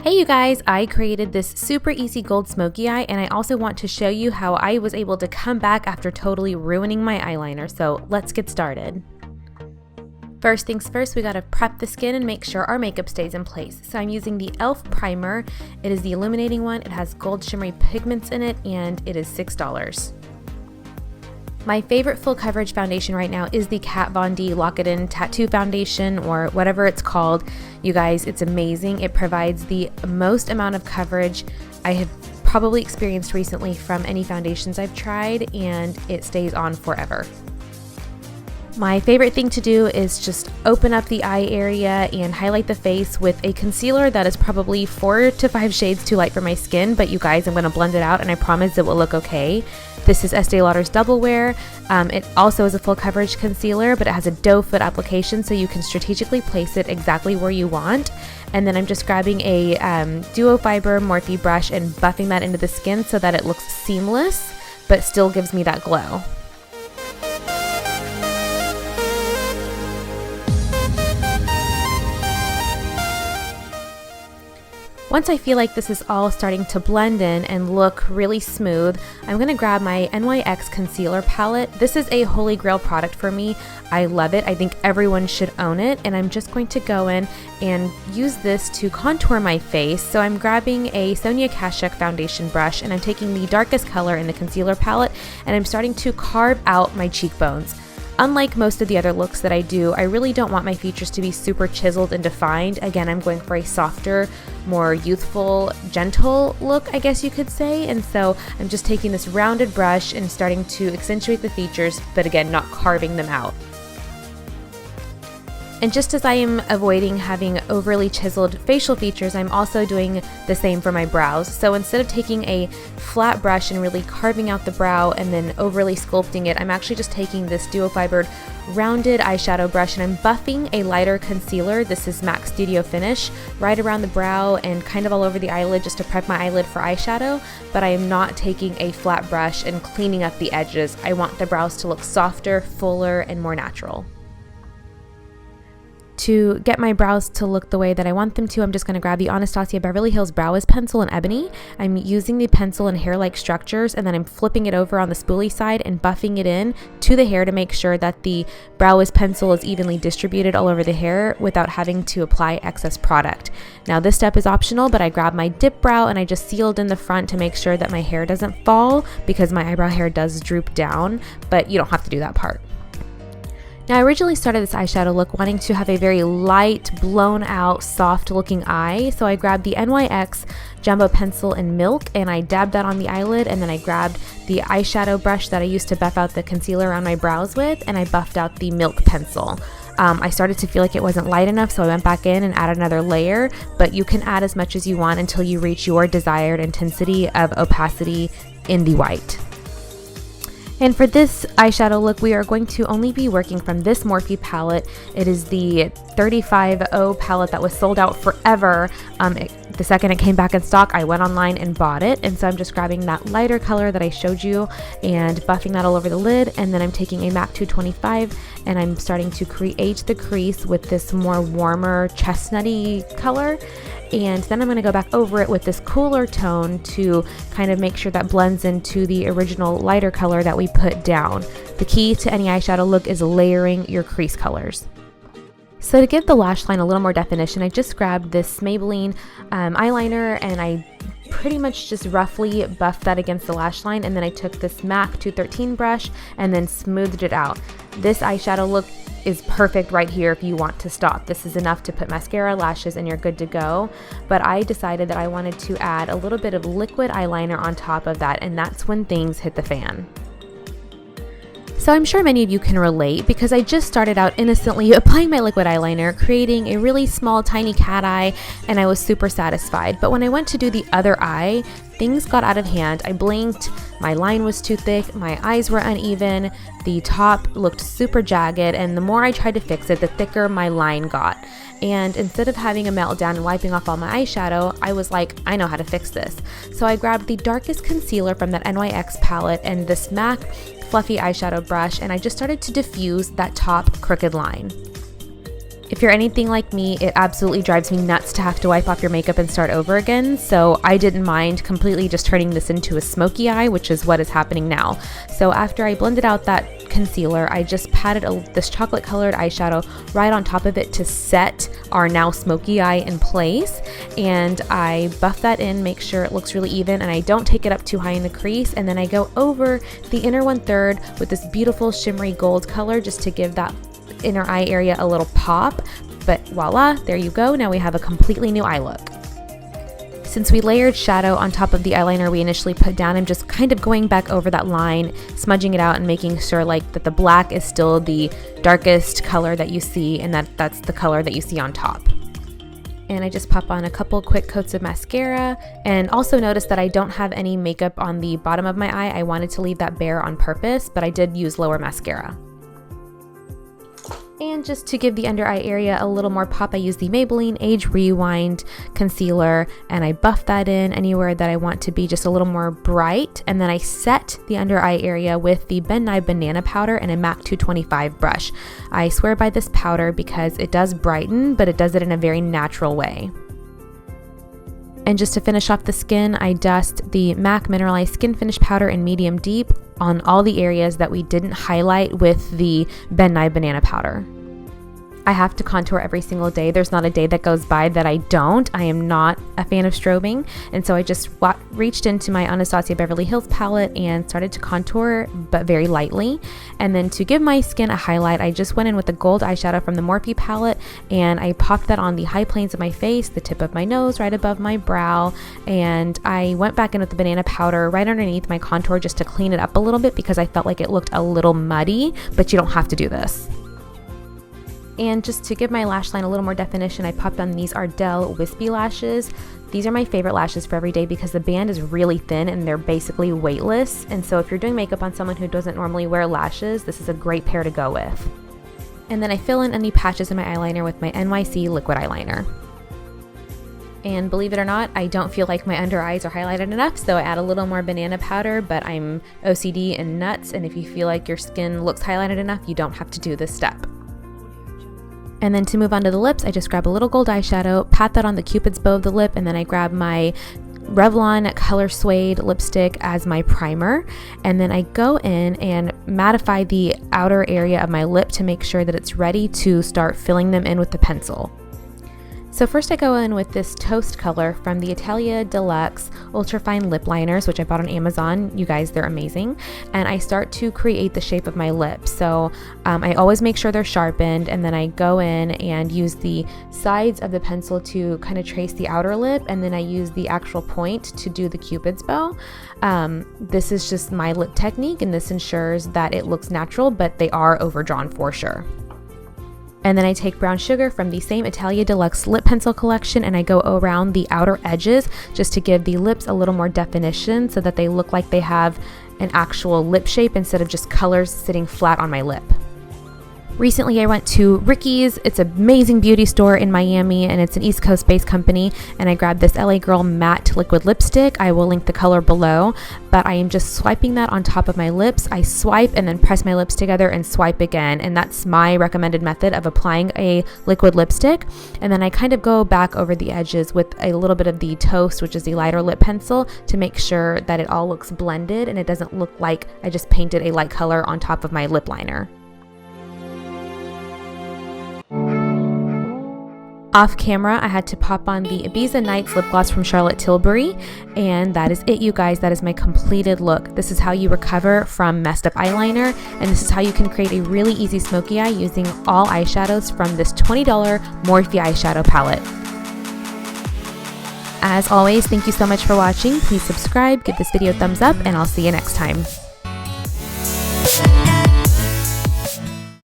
Hey you guys, I created this super easy gold smoky eye, and I also want to show you how I was able to come back after totally ruining my eyeliner, so let's get started. First things first, we gotta prep the skin and make sure our makeup stays in place. So I'm using the e.l.f. primer. It is the illuminating one. It has gold shimmery pigments in it, and it is $6. My favorite full coverage foundation right now is the Kat Von D Lock It In Tattoo Foundation, or whatever it's called. You guys, it's amazing. It provides the most amount of coverage I have probably experienced recently from any foundations I've tried, and it stays on forever. My favorite thing to do is just open up the eye area and highlight the face with a concealer that is probably 4 to 5 shades too light for my skin, but you guys, I'm going to blend it out and I promise it will look okay. This is Estee Lauder's Double Wear. It also is a full coverage concealer, but it has a doe foot application, so you can strategically place it exactly where you want. And then I'm just grabbing a duo fiber Morphe brush and buffing that into the skin so that it looks seamless, but still gives me that glow. Once I feel like this is all starting to blend in and look really smooth, I'm going to grab my NYX concealer palette. This is a holy grail product for me. I love it. I think everyone should own it, and I'm just going to go in and use this to contour my face. So I'm grabbing a Sonia Kashuk foundation brush, and I'm taking the darkest color in the concealer palette, and I'm starting to carve out my cheekbones. Unlike most of the other looks that I do, I really don't want my features to be super chiseled and defined. Again, I'm going for a softer, more youthful, gentle look, I guess you could say. And so I'm just taking this rounded brush and starting to accentuate the features, but again, not carving them out. And just as I am avoiding having overly chiseled facial features, I'm also doing the same for my brows. So instead of taking a flat brush and really carving out the brow and then overly sculpting it, I'm actually just taking this duo fibered rounded eyeshadow brush and I'm buffing a lighter concealer. This is MAC Studio Finish, right around the brow and kind of all over the eyelid just to prep my eyelid for eyeshadow, but I am not taking a flat brush and cleaning up the edges. I want the brows to look softer, fuller, and more natural. To get my brows to look the way that I want them to, I'm just going to grab the Anastasia Beverly Hills Brow Pencil in Ebony. I'm using the pencil in hair-like structures, and then I'm flipping it over on the spoolie side and buffing it in to the hair to make sure that the Brow Pencil is evenly distributed all over the hair without having to apply excess product. Now this step is optional, but I grab my dip brow and I just sealed in the front to make sure that my hair doesn't fall because my eyebrow hair does droop down, but you don't have to do that part. Now, I originally started this eyeshadow look wanting to have a very light, blown out, soft looking eye. So I grabbed the NYX Jumbo Pencil in Milk and I dabbed that on the eyelid, and then I grabbed the eyeshadow brush that I used to buff out the concealer around my brows with, and I buffed out the Milk pencil. I started to feel like it wasn't light enough, so I went back in and added another layer, but you can add as much as you want until you reach your desired intensity of opacity in the white. And for this eyeshadow look, we are going to only be working from this Morphe palette. It is the 35O palette that was sold out forever. The second it came back in stock, I went online and bought it. And so I'm just grabbing that lighter color that I showed you and buffing that all over the lid. And then I'm taking a MAC 225 and I'm starting to create the crease with this more warmer chestnutty color. And then I'm going to go back over it with this cooler tone to kind of make sure that blends into the original lighter color that we put down. The key to any eyeshadow look is layering your crease colors. So to give the lash line a little more definition, I just grabbed this Maybelline eyeliner and I pretty much just roughly buffed that against the lash line, and then I took this MAC 213 brush and then smoothed it out. This eyeshadow look is perfect right here if you want to stop. This is enough to put mascara, lashes, and you're good to go. But I decided that I wanted to add a little bit of liquid eyeliner on top of that, and that's when things hit the fan. So I'm sure many of you can relate because I just started out innocently applying my liquid eyeliner, creating a really small tiny cat eye, and I was super satisfied. But when I went to do the other eye, things got out of hand. I blinked, my line was too thick, my eyes were uneven, the top looked super jagged, and the more I tried to fix it, the thicker my line got. And instead of having a meltdown and wiping off all my eyeshadow, I was like, I know how to fix this. So I grabbed the darkest concealer from that NYX palette and this MAC fluffy eyeshadow brush, and I just started to diffuse that top crooked line. If you're anything like me, it absolutely drives me nuts to have to wipe off your makeup and start over again, so I didn't mind completely just turning this into a smoky eye, which is what is happening now. So after I blended out that concealer, I just patted this chocolate colored eyeshadow right on top of it to set our now smoky eye in place, and I buff that in, make sure it looks really even, and I don't take it up too high in the crease, and then I go over the inner 1/3 with this beautiful shimmery gold color just to give that inner eye area a little pop. But voila, there you go. Now we have a completely new eye look. Since we layered shadow on top of the eyeliner we initially put down, I'm just kind of going back over that line, smudging it out and making sure that the black is still the darkest color that you see, and that's the color that you see on top. And I just pop on a couple quick coats of mascara, and also notice that I don't have any makeup on the bottom of my eye. I wanted to leave that bare on purpose, but I did use lower mascara. And just to give the under eye area a little more pop, I use the Maybelline Age Rewind concealer, and I buff that in anywhere that I want to be just a little more bright. And then I set the under eye area with the Ben Nye Banana Powder and a MAC 225 brush. I swear by this powder because it does brighten, but it does it in a very natural way. And just to finish off the skin, I dust the MAC Mineralized Skin Finish Powder in medium deep on all the areas that we didn't highlight with the Ben Nye Banana Powder. I have to contour every single day. There's not a day that goes by that I don't. I am not a fan of strobing, and so I just reached into my Anastasia Beverly Hills palette and started to contour, but very lightly. And then to give my skin a highlight, I just went in with the gold eyeshadow from the Morphe palette, and I popped that on the high planes of my face, the tip of my nose, right above my brow, and I went back in with the banana powder right underneath my contour just to clean it up a little bit because I felt like it looked a little muddy, but you don't have to do this. And just to give my lash line a little more definition, I popped on these Ardell Wispy lashes. These are my favorite lashes for every day because the band is really thin and they're basically weightless. And so if you're doing makeup on someone who doesn't normally wear lashes, this is a great pair to go with. And then I fill in any patches in my eyeliner with my NYC liquid eyeliner. And believe it or not, I don't feel like my under eyes are highlighted enough, so I add a little more banana powder, but I'm OCD and nuts, and if you feel like your skin looks highlighted enough, you don't have to do this step. And then to move on to the lips, I just grab a little gold eyeshadow, pat that on the Cupid's bow of the lip, and then I grab my Revlon Color Suede lipstick as my primer. And then I go in and mattify the outer area of my lip to make sure that it's ready to start filling them in with the pencil. So first I go in with this Toast color from the Atelier Deluxe Ultrafine Lip Liners, which I bought on Amazon. You guys, they're amazing. And I start to create the shape of my lips. So I always make sure they're sharpened, and then I go in and use the sides of the pencil to kind of trace the outer lip, and then I use the actual point to do the Cupid's bow. This is just my lip technique, and this ensures that it looks natural, but they are overdrawn for sure. And then I take brown sugar from the same Atelier Deluxe lip pencil collection, and I go around the outer edges just to give the lips a little more definition so that they look like they have an actual lip shape instead of just colors sitting flat on my lip. Recently I went to Ricky's. It's an amazing beauty store in Miami, and it's an East Coast based company, and I grabbed this LA Girl matte liquid lipstick. I will link the color below, but I am just swiping that on top of my lips. I swipe and then press my lips together and swipe again, and that's my recommended method of applying a liquid lipstick. And then I kind of go back over the edges with a little bit of the Toast, which is the lighter lip pencil, to make sure that it all looks blended and it doesn't look like I just painted a light color on top of my lip liner. Off camera, I had to pop on the Ibiza Nights lip gloss from Charlotte Tilbury, and that is it, you guys. That is my completed look. This is how you recover from messed up eyeliner, and this is how you can create a really easy smoky eye using all eyeshadows from this $20 Morphe eyeshadow palette. As always, thank you so much for watching. Please subscribe, give this video a thumbs up, and I'll see you next time.